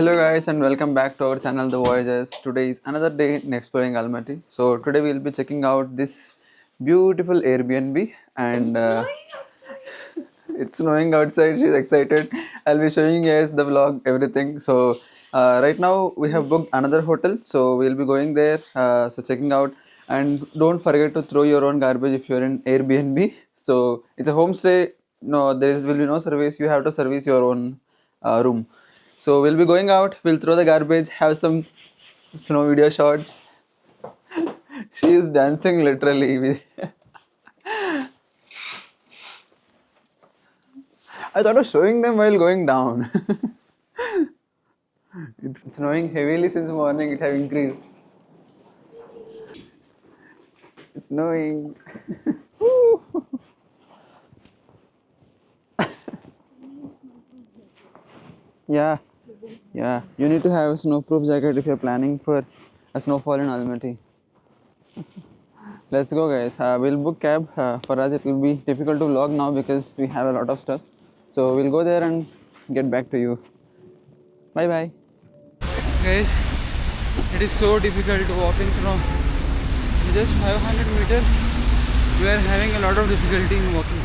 Hello guys and welcome back to our channel The Voyages. Today is another day in exploring Almaty. So today we'll be checking out this beautiful Airbnb and it's snowing outside. She's excited. I'll be showing you guys the vlog, everything. So right now we have booked another hotel. So we'll be going there. So checking out and don't forget to throw your own garbage if you're in Airbnb. So it's a homestay. No, will be no service. You have to service your own room. So we'll be going out, we'll throw the garbage, have some snow video shots. She is dancing literally. I thought of showing them while going down. It's snowing heavily since morning, it have increased. It's snowing. Yeah, yeah. You need to have a snowproof jacket if you're planning for a snowfall in Almaty. Let's go, guys. We'll book cab. For us, it will be difficult to vlog now because we have a lot of stuff. So we'll go there and get back to you. Bye bye. Guys, it is so difficult to walk in snow. In just 500 meters, we are having a lot of difficulty in walking.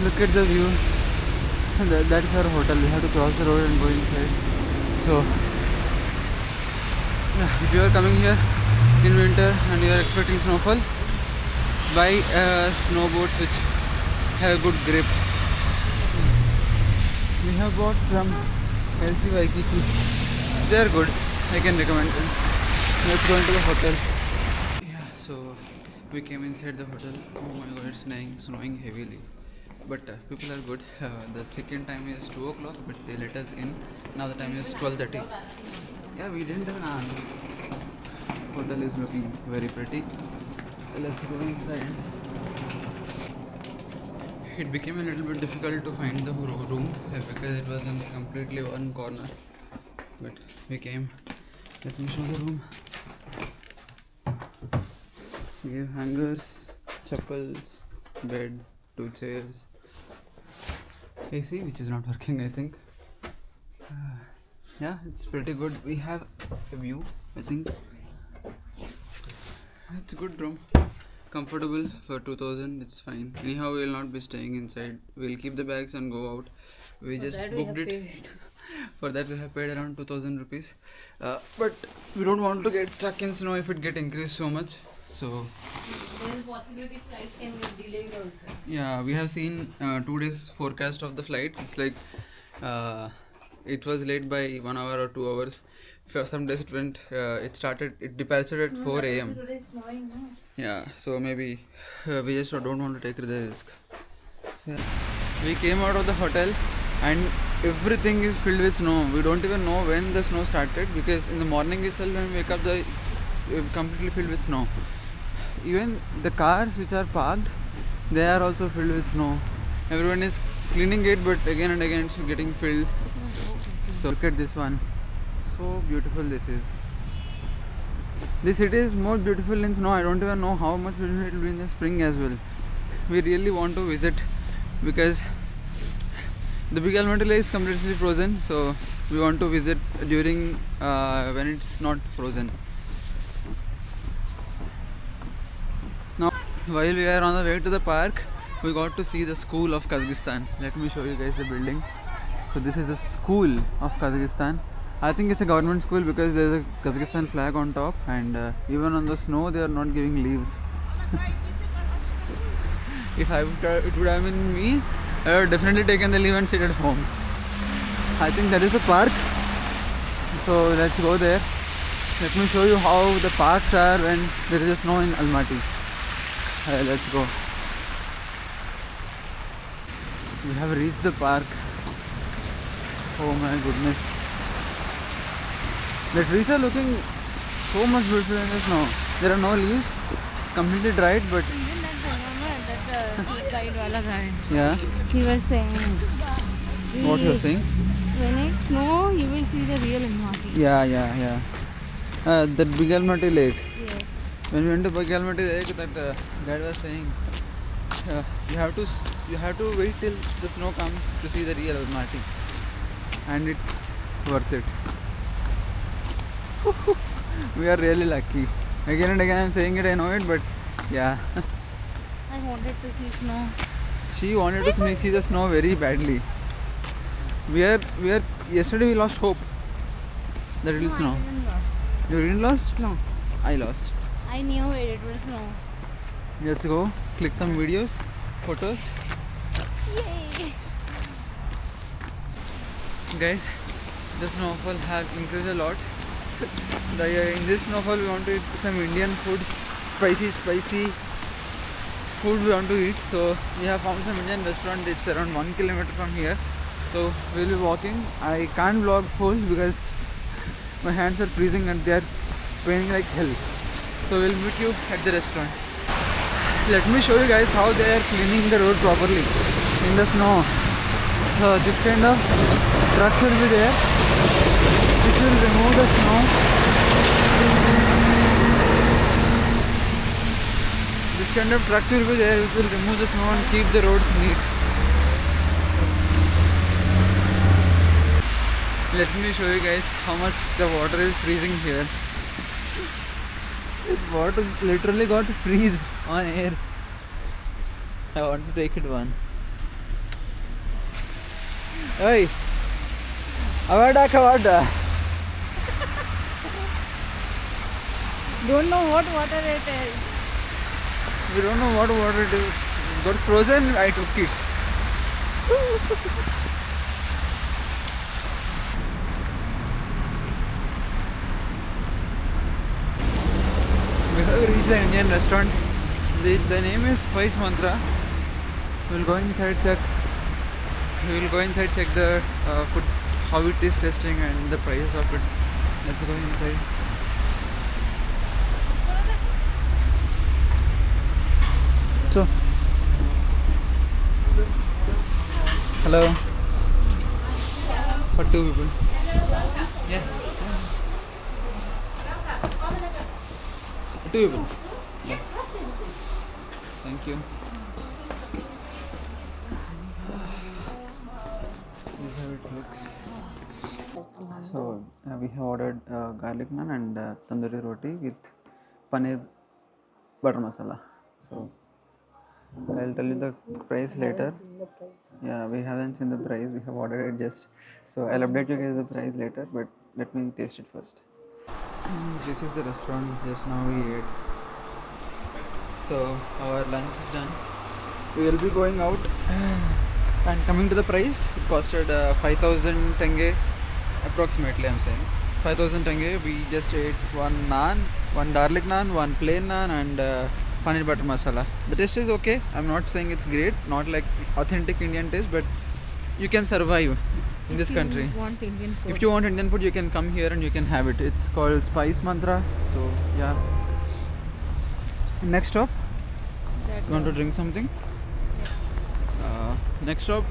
Look at the view. That is our hotel. We have to cross the road and go inside. So, if you are coming here in winter and you are expecting snowfall, buy snowboards which have a good grip. We have bought from LC Waikiki. They are good. I can recommend them. Let's go into the hotel. Yeah, so we came inside the hotel. Oh my god, it's snowing heavily. But people are good. The check-in time is 2 o'clock, but they let us in. Now the time is 12:30. Yeah, we didn't even ask. Hotel is looking very pretty. Let's go inside. It became a little bit difficult to find the room because it was in completely one corner. But we came. Let me show the room. We have hangers, chappals, bed, 2 chairs. AC, which is not working, I think. Yeah, it's pretty good. We have a view, I think. It's a good room. Comfortable for 2000, it's fine. Anyhow, we will not be staying inside. We'll keep the bags and go out. We just booked it. For that, we have paid around 2000 rupees. But we don't want to get stuck in snow if it get increased so much. So there is possibility flight can get delayed also. yeah, we have seen 2 days forecast of the flight. It's like it was late by 1 hour or 2 hours. For some days it departed at 4 a.m. Today is snowing, no? Yeah, so maybe we just don't want to take the risk. Yeah. We came out of the hotel and everything is filled with snow. We don't even know when the snow started because in the morning itself when we wake up, it's completely filled with snow. Even the cars which are parked, they are also filled with snow. Everyone is cleaning it, but again and again it's getting filled. So look at this one. So beautiful this is. This city is more beautiful in snow. I don't even know how much beautiful it will be in the spring as well. We really want to visit because the Big Almaty Lake is completely frozen. So we want to visit during when it's not frozen. Now, while we are on the way to the park, we got to see the school of Kazakhstan. Let me show you guys the building. So this is the school of Kazakhstan. I think it's a government school because there's a Kazakhstan flag on top, and even on the snow they are not giving leaves. If it would have been me, I would have definitely taken the leave and sit at home. I think that is the park. So let's go there. Let me show you how the parks are when there is a snow in Almaty. Let's go. We have reached the park. Oh my goodness. The trees are looking so much beautiful in the snow. There are no leaves. It's completely dried, but Even that the guide wala guy. yeah. He was saying What you are saying? when it snow you will see the real Almaty. Yeah. That Big Almaty Lake. Yes. When we went to Big Almaty Lake, that guide was saying you have to wait till the snow comes to see the real Almaty. and it's worth it. We are really lucky. Again and again I'm saying it, I know it, but yeah. I wanted to see snow. She wanted to see the snow very badly. Yesterday we lost hope that it will snow. I didn't know. You didn't lost? No. I lost. I knew it will snow. Let's go click some videos, photos. Yay! Guys, the snowfall have increased a lot. In this snowfall we want to eat some Indian food, spicy food we want to eat. So we have found some Indian restaurant. It's around 1 kilometer from here. So we'll be walking. I can't vlog full because my hands are freezing and they are paining like hell. So we'll meet you at the restaurant. Let me show you guys how they are cleaning the road properly in the snow. So this kind of trucks will be there, which will remove the snow. This kind of trucks will be there, which will remove the snow and keep the roads neat. Let me show you guys how much the water is freezing here. This water literally got freezed on air. I want to take it one. Hey, Avada. Don't know what water it is. We don't know what water it is. It got frozen, I took it. We have reached the Indian restaurant. The name is Spice Mantra. We'll go inside check. We will go inside check the food, how it is tasting and the prices of it. Let's go inside. So, hello. For two people. Yes. Two people. Yes. Thank you. This is how it looks. So we have ordered garlic naan and tandoori roti with paneer butter masala. So I'll tell you the price later. Yeah, we haven't seen the price. We have ordered it just. So I'll update you guys the price later. But let me taste it first. This is the restaurant. Just now we ate. So our lunch is done. We will be going out. And coming to the price, it costed 5,000 tenge approximately. I'm saying 5,000 tenge. We just ate one naan, one garlic naan, one plain naan, and paneer butter masala. The taste is okay. I'm not saying it's great, not like authentic Indian taste, but you can survive in this country. Want Indian food. If you want Indian food, you can come here and you can have it. It's called Spice Mantra. So yeah. Next stop, you want to drink something? Next stop,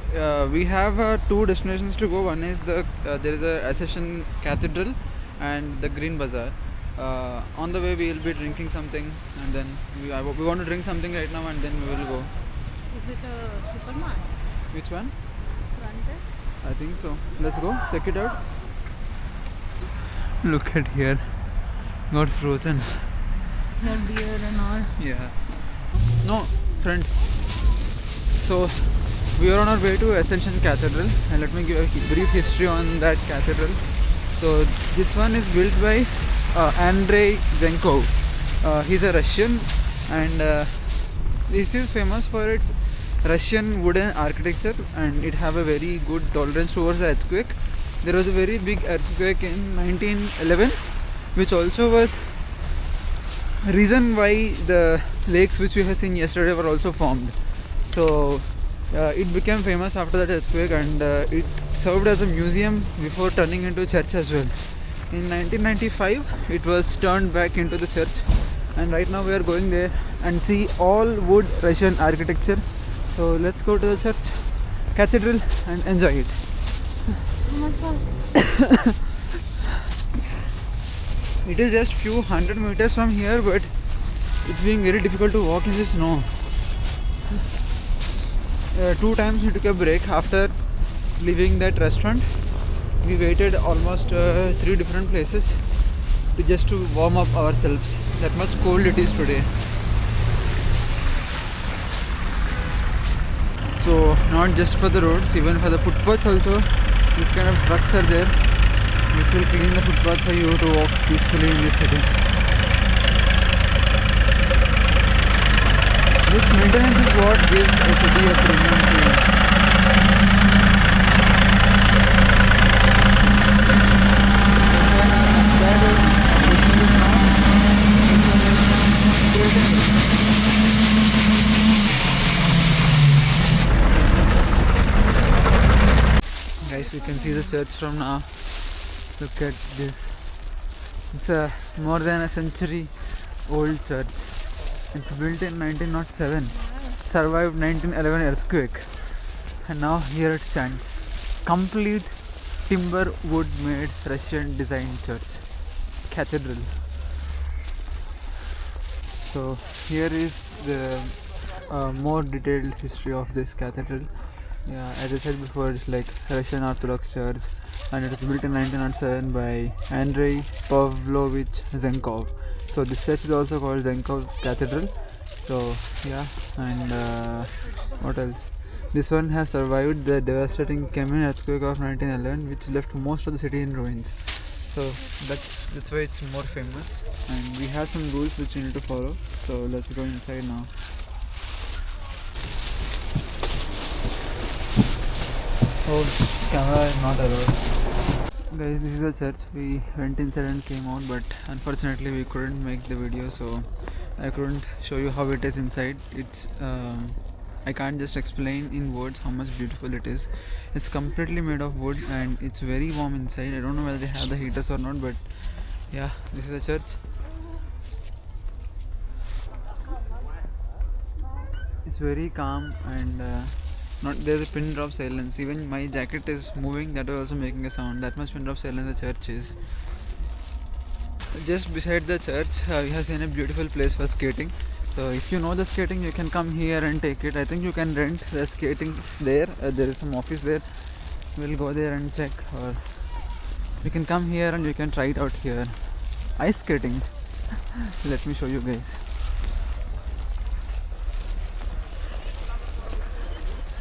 we have two destinations to go. One is there is a Ascension Cathedral and the Green Bazaar. On the way we will be drinking something, and then we want to drink something right now, and then we will go. Is it a supermarket? Which one? Fronted? I think so. Let's go check it out. Look at here, got frozen. Your beer and all. Yeah. No, friend. So we are on our way to Ascension Cathedral, and let me give a brief history on that cathedral. So this one is built by Andrei Zenkov. He's a Russian, and this is famous for its Russian wooden architecture, and it have a very good tolerance towards the earthquake. There was a very big earthquake in 1911, which also was reason why the lakes which we have seen yesterday were also formed. So it became famous after that earthquake, and it served as a museum before turning into a church as well. In 1995 it was turned back into the church, and right now we are going there and see all wood Russian architecture. So let's go to the church cathedral and enjoy it. How much was It is just few hundred meters from here, but it's being very difficult to walk in the snow. 2 times we took a break after leaving that restaurant, we waited almost 3 different places to warm up ourselves. That much cold it is today. So not just for the roads, even for the footpaths also, these kind of trucks are there which will clean the footpath for you to walk peacefully in this city. This maintenance is what gives a city a premium feel. Guys, we can see the church from now. Look at this. It's a more than a century old church. It's built in 1907. Survived 1911 earthquake. And now here it stands. Complete timber wood made Russian design church. Cathedral. So here is the more detailed history of this cathedral. Yeah, as I said before, it's like Russian Orthodox Church, and it was built in 1907 by Andrei Pavlovich Zenkov. So this church is also called Zenkov Cathedral. So yeah, and what else? This one has survived the devastating Kemin earthquake of 1911, which left most of the city in ruins. So that's why it's more famous. And we have some rules which we need to follow. So let's go inside now. Oh, camera is not allowed. Guys, this is the church. We went inside and came out, but unfortunately we couldn't make the video, so I couldn't show you how it is inside. It's I can't just explain in words how much beautiful it is. It's completely made of wood and it's very warm inside. I don't know whether they have the heaters or not, but yeah, this is the church. It's very calm and not there's a pin drop silence. Even my jacket is moving, that was also making a sound. That much pin drop silence the church is. Just beside the church, we have seen a beautiful place for skating. So if you know the skating, you can come here and take it. I think you can rent the skating there. There is some office there. We'll go there and check. Or you can come here and you can try it out here. Ice skating. Let me show you guys.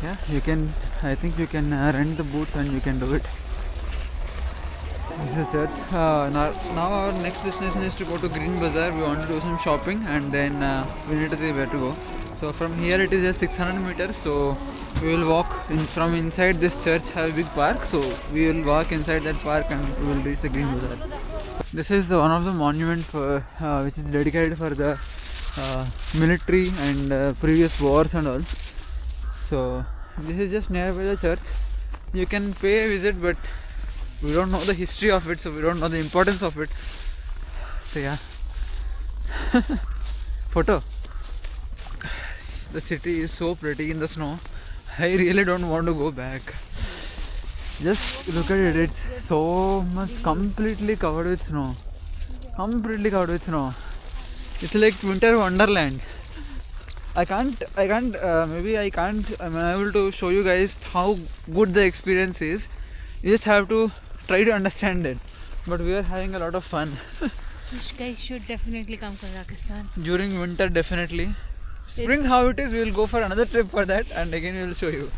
Yeah, you can. I think you can rent the boots and you can do it. This is a church. Now our next destination is to go to Green Bazaar. We want to do some shopping and then we need to see where to go. So from here it is just 600 meters. So we will walk from inside this church. Have a big park. So we will walk inside that park and we will reach the Green Bazaar. This is one of the monuments for which is dedicated for the military and previous wars and all. So this is just nearby the church. You can pay a visit, but we don't know the history of it, so we don't know the importance of it. So yeah. Photo. The city is so pretty in the snow. I really don't want to go back. Just look at it. It's so much completely covered with snow. Completely covered with snow. It's like winter wonderland. I'm unable to show you guys how good the experience is. You just have to try to understand it. But we are having a lot of fun. You guys should definitely come to Kazakhstan. During winter, definitely. Spring, how it is, we will go for another trip for that and again we will show you.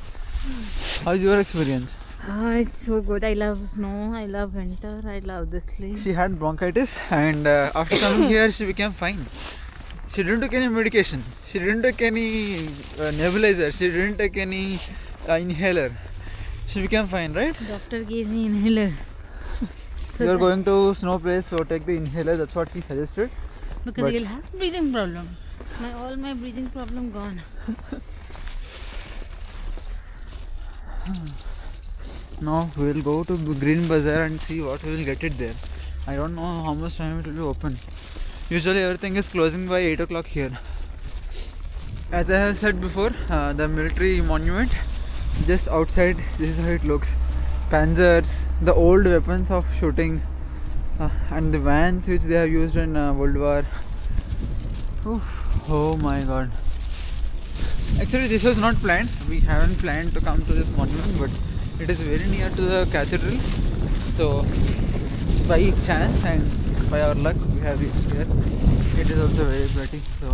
How's your experience? It's so good. I love snow. I love winter. I love this place. She had bronchitis and after coming here she became fine. She didn't take any medication. She didn't take any nebulizer. She didn't take any inhaler. She became fine, right? Doctor gave me inhaler. So you are going to snow place, so take the inhaler. That's what she suggested. Because you'll have breathing problem. All my breathing problem gone. Now we will go to Green Bazaar and see what we will get it there. I don't know how much time it will be open. Usually everything is closing by 8 o'clock here. As I have said before, the military monument just outside, this is how it looks. Panzers, the old weapons of shooting and the vans which they have used in World War. Oof, oh my god. Actually this was not planned. We haven't planned to come to this monument, but it is very near to the cathedral So by chance and by our luck, we have reached here. It is also very pretty. So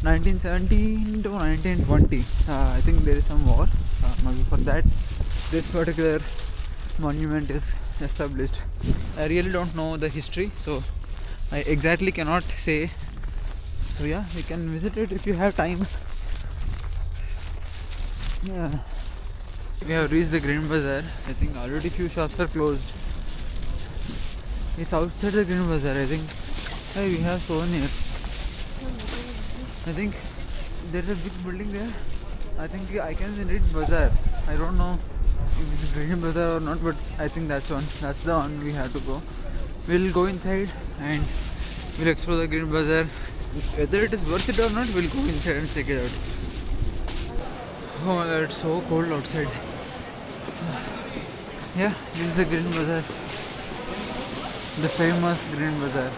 1917 to 1920. I think there is some war. Maybe for that, this particular monument is established. I really don't know the history, so I exactly cannot say. So yeah, we can visit it if you have time. Yeah, we have reached the Green Bazaar. I think already few shops are closed. It's outside the Green Bazaar. I think hey, we have souvenirs. I think there's a big building there. I think I can read Bazaar. I don't know if it's Green Bazaar or not, but I think that's one. That's the one we have to go. We'll go inside and we'll explore the Green Bazaar. Whether it is worth it or not, we'll go inside and check it out. Oh my god, it's so cold outside. Yeah, this is the Green Bazaar. The famous Green Bazaar.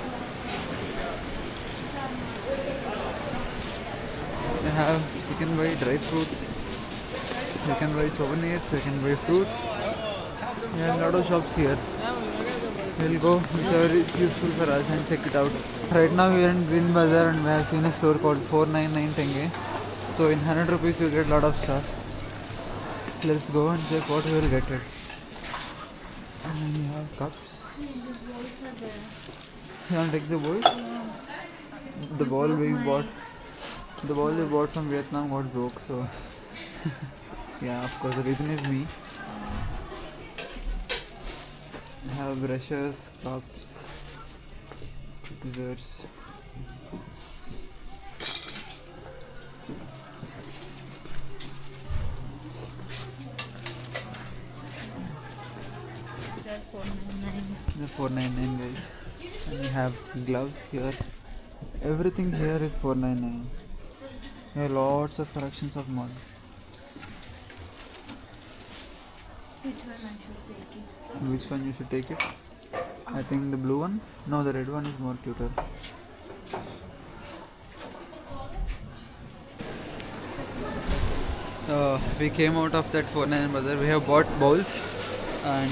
You can buy dry fruits, you can buy souvenirs, you can buy fruits. We have a lot of shops here. We'll go whichever is useful for us and check it out. Right now we are in Green Bazaar and we have seen a store called 499 Tenge. So in 100 rupees you get a lot of stuff. Let's go and check what we will get it. And we have cups. You want to take the bowl? The bowl we bought. The bowl we bought from Vietnam got broke, so yeah, of course the reason is me. I have brushes, cups, scissors. The 499 guys. And we have gloves here. Everything here is 499. We have lots of collections of mugs. Which one I should take it? Which one you should take it? I think the blue one? No, the red one is more cuter. We came out of that 499 bazaar. We have bought bowls and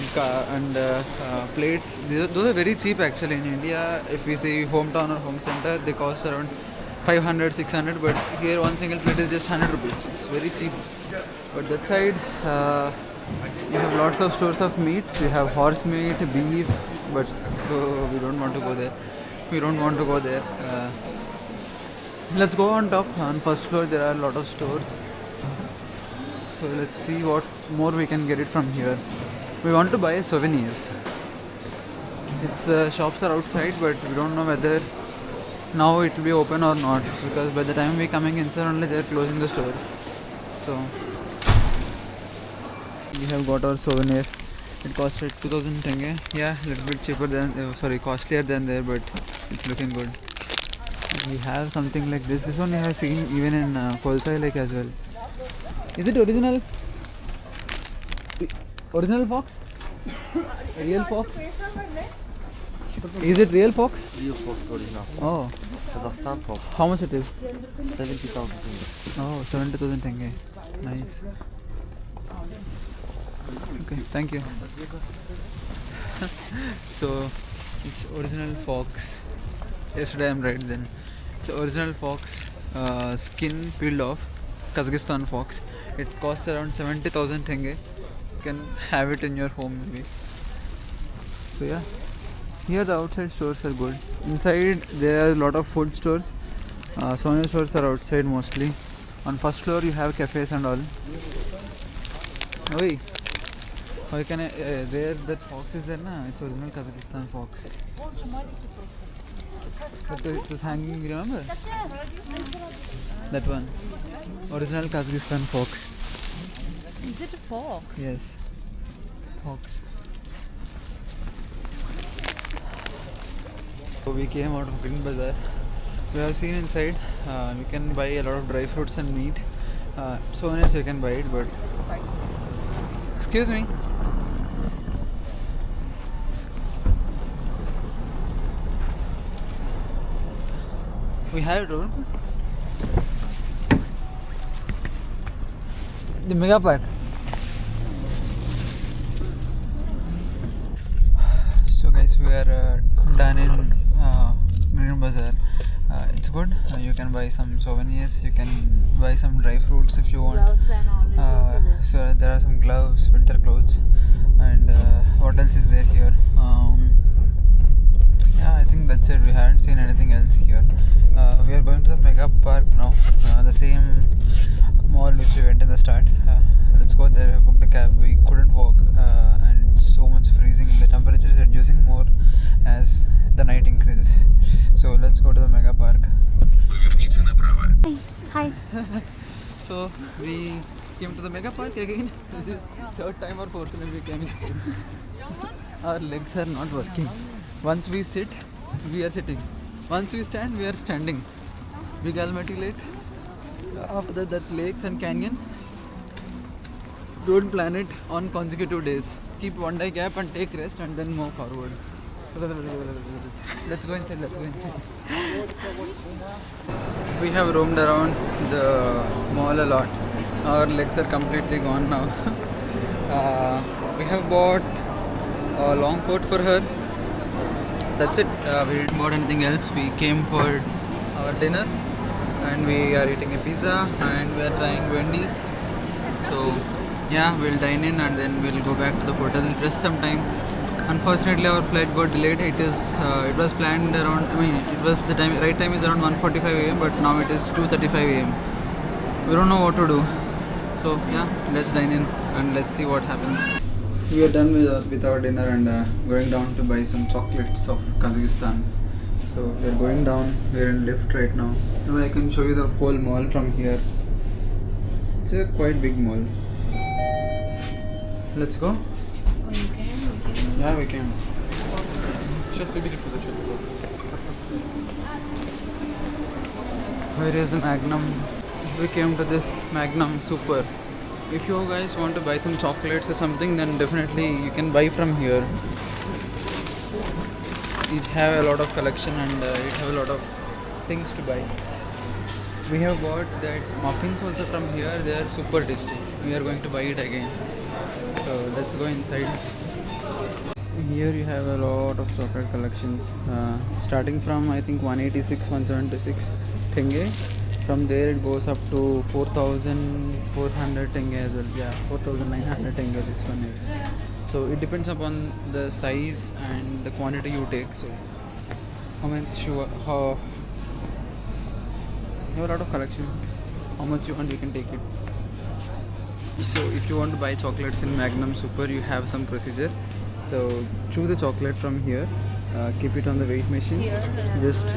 plates. Those are very cheap actually in India. If we say hometown or home center, they cost around 500, 600, but here one single plate is just 100 rupees. It's very cheap. But that side, you have lots of stores of meats. You have horse meat, beef, but we don't want to go there. We don't want to go there. Let's go on top. On first floor, there are a lot of stores. So let's see what more we can get it from here. We want to buy souvenirs. Its shops are outside, but we don't know whether now it will be open or not, because by the time we coming inside only they are closing the stores. So we have got our souvenir. It costed 2000 tenge. Yeah, a little bit cheaper than costlier than there, but it's looking good. We have something like this. This one we have seen even in Kolsai Lake as well. Is it original? Original fox? Real fox? Is it real fox? Real fox original. Oh. Kazakhstan fox. How much it is? 70,000 tenge. Oh, 70,000 tenge. Nice. Okay, thank you. So, it's original fox. Yesterday I'm right then. It's original fox, skin peeled off, Kazakhstan fox. It costs around 70,000 tenge. You can have it in your home maybe. So yeah, here the outside stores are good. Inside there are a lot of food stores. Souvenir stores are outside mostly. On first floor you have cafes and all. Oi, how can I? There that fox is there na? It's original Kazakhstan fox. But it was hanging. Remember that one? Original Kazakhstan fox. Is it a fox? Yes, fox. So we came out of Green Bazaar. We have seen inside. You can buy a lot of dry fruits and meat. Souvenirs you can buy it, but excuse me. We have it over. The mega park. guys, we are done in Green Bazaar. It's good. You can buy some souvenirs. You can buy some dry fruits if you want. Gloves and all is also there. So there are some gloves, winter clothes, and what else is there here? Yeah, I think that's it. We haven't seen anything else here. We are going to the Mega Park now, the same mall which we went in the start. Let's go there. We have booked a cab. We couldn't walk, and it's so much freezing. The temperature is reducing more as the night increases. So let's go to the Mega Park. Hi. So we came to the Mega Park again. This is third time or fourth time we came here. Our legs are not working. Once we sit, we are sitting. Once we stand, we are standing. Big Almaty Lake. After that lakes and canyon. Don't plan it on consecutive days. Keep one day gap and take rest and then move forward. Let's go inside. We have roamed around the mall a lot. Our legs are completely gone now. We have bought a long coat for her. That's it. We didn't bought anything else. We came for our dinner and we are eating a pizza and we are trying Wendy's. So yeah, we'll dine in and then we'll go back to the hotel, rest some time. Unfortunately, our flight got delayed. It was planned around. It was the right time is around 1:45 a.m. But now it is 2:35 a.m. We don't know what to do. So yeah, let's dine in and let's see what happens. We are done with our dinner and going down to buy some chocolates of Kazakhstan. So we are going down. We are in lift right now. Now I can show you the whole mall from here. It's a quite big mall. Let's go. Yeah, we can. Where is the Magnum? We came to this Magnum Super. If you guys want to buy some chocolates or something, then definitely you can buy from here. It have a lot of collection and it have a lot of things to buy. We have bought that muffins also from here. They are super tasty. We are going to buy it again. So let's go inside. Here you have a lot of chocolate collections, starting from I think 186, 176 tenge. From there it goes up to 4,400 tenge as well. Yeah, 4,900 tenge this one is. So it depends upon the size and the quantity you take. So how much you have a lot of collection. How much you want, you can take it. So if you want to buy chocolates in Magnum Super, you have some procedure. So choose a chocolate from here, keep it on the weight machine. Just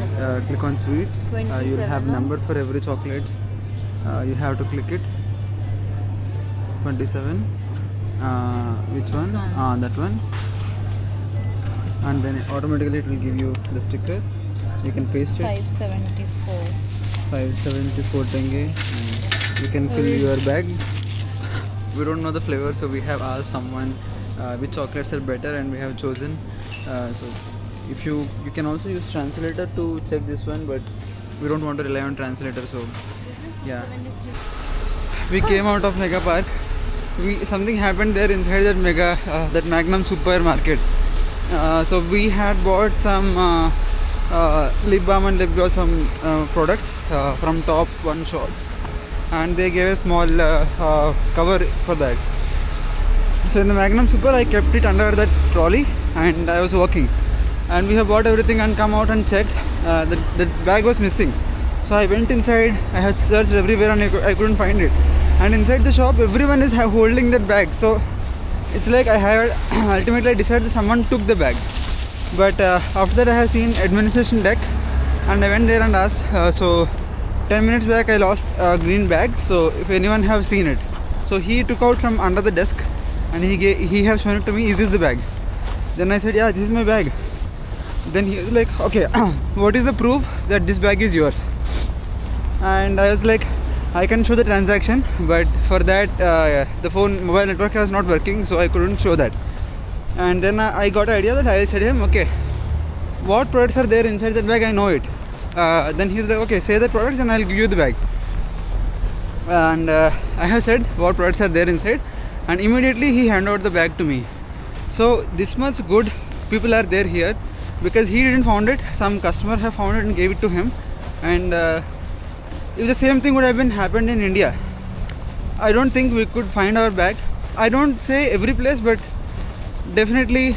click on sweets. You'll have number for every chocolate. You have to click it. 27. Which one? That one. And then automatically it will give you the sticker. You can paste it. 574. 574 tenge. You can fill your bag. We don't know the flavor, so we have asked someone which chocolates are better and we have chosen. So if you can also use translator to check this one, but we don't want to rely on translator. So yeah, we came out of Mega Park. Something happened there inside that Magnum supermarket. So we had bought some lip balm and lip gloss, some products from top one shop, and they gave a small cover for that. So in the Magnum Super, I kept it under that trolley and I was walking. And we have bought everything and come out and checked. The bag was missing. So I went inside, I had searched everywhere and I couldn't find it. And inside the shop, everyone is holding that bag. So it's like ultimately I decided someone took the bag. But after that I have seen administration deck and I went there and asked. So 10 minutes back I lost a green bag. So if anyone have seen it. So he took out from under the desk. And he has shown it to me. Is this the bag? Then I said, yeah, this is my bag. Then he was like, okay, what is the proof that this bag is yours? And I was like, I can show the transaction, but for that the mobile network was not working, so I couldn't show that. And then I got an idea that I said to him, okay, what products are there inside that bag? I know it. Then he's like, okay, say the products and I'll give you the bag. And I have said what products are there inside. And immediately he handed over the bag to me. So this much good people are there here because he didn't found it. Some customer have found it and gave it to him, and if the same thing would have been happened in India, I don't think we could find our bag. I don't say every place, but definitely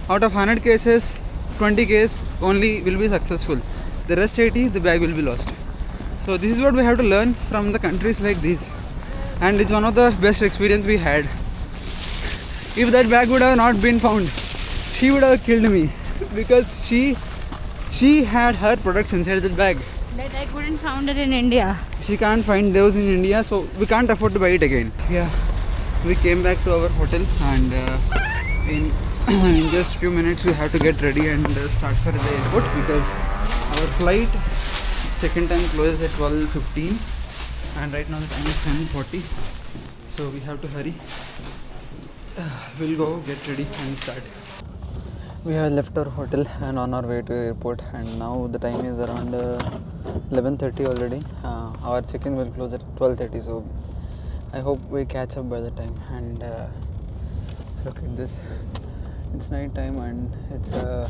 out of 100 cases, 20 cases only will be successful. The rest 80, the bag will be lost. So this is what we have to learn from the countries like these, and it's one of the best experience we had. If that bag would have not been found, she would have killed me because she had her products inside that bag. That I couldn't found it in India. She can't find those in India, so we can't afford to buy it again. Yeah, we came back to our hotel, and in just few minutes we have to get ready and start for the airport because our flight check-in time closes at 12:15, and right now the time is 10:40, so we have to hurry. We'll go get ready and start. We have left our hotel and on our way to airport, and now the time is around 11:30 already. Our check-in will close at 12:30, so I hope we catch up by the time. And look at this, it's night time and it's a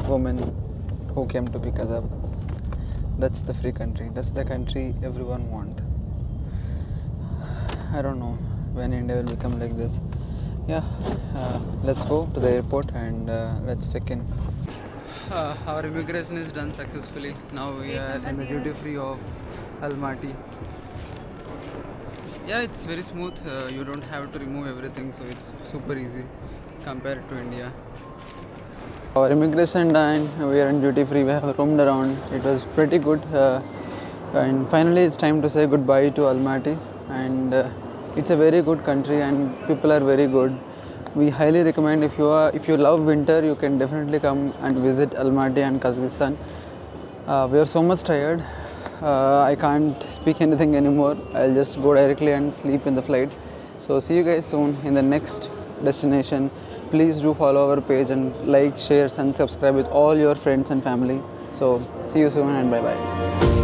woman who came to pick us up. That's the free country, that's the country everyone want. I don't know when India will become like this. Yeah, let's go to the airport and let's check in. Our immigration is done successfully. Now we are in the duty free of Almaty. Yeah, it's very smooth. You don't have to remove everything, so it's super easy compared to India. Our immigration done. We are in duty free. We have roamed around. It was pretty good. And finally, it's time to say goodbye to Almaty. And it's a very good country and people are very good. We highly recommend if you love winter, you can definitely come and visit Almaty and Kazakhstan. We are so much tired. I can't speak anything anymore. I'll just go directly and sleep in the flight. So see you guys soon in the next destination. Please do follow our page and like, share and subscribe with all your friends and family. So see you soon and bye bye.